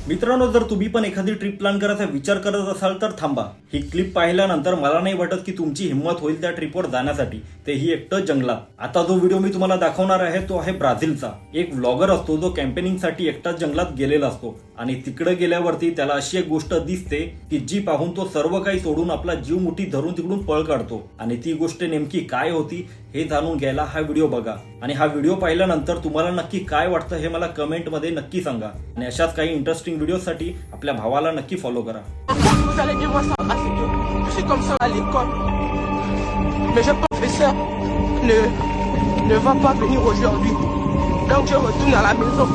मित्रांनो, जर तुम्ही पण एखादी ट्रिप प्लॅन करायचा विचार करत असाल तर थांबा. ही क्लिप पाहिल्यानंतर मला नाही वाटत की तुमची हिंमत होईल त्या ट्रिपवर जाण्यासाठी, तेही एकटं जंगलात. आता जो व्हिडिओ मी तुम्हाला दाखवणार आहे तो आहे ब्राझीलचा. एक व्लॉगर असतो जो कॅम्पेनिंगसाठी एकटाच जंगलात गेलेला असतो आणि तिकडे गेल्यावरती त्याला अशी एक गोष्ट दिसते की जी पाहून तो सर्व काही सोडून आपला जीव मुठीत धरून तिकडून पळ काढतो. आणि ती गोष्ट नेमकी काय होती हे जाणून घ्यायला हा व्हिडिओ बघा. आणि हा व्हिडिओ पाहिल्यानंतर तुम्हाला नक्की काय वाटतं हे मला कमेंटमध्ये नक्की सांगा. आणि अशाच काही इंटरेस्टिंग व्हिडिओसाठी आपल्या भावाला नक्की फॉलो करा. Vous allez bien voir ça, c'est que je suis comme ça à l'école. Mais le professeur ne va pas venir aujourd'hui. Donc je retourne à la maison.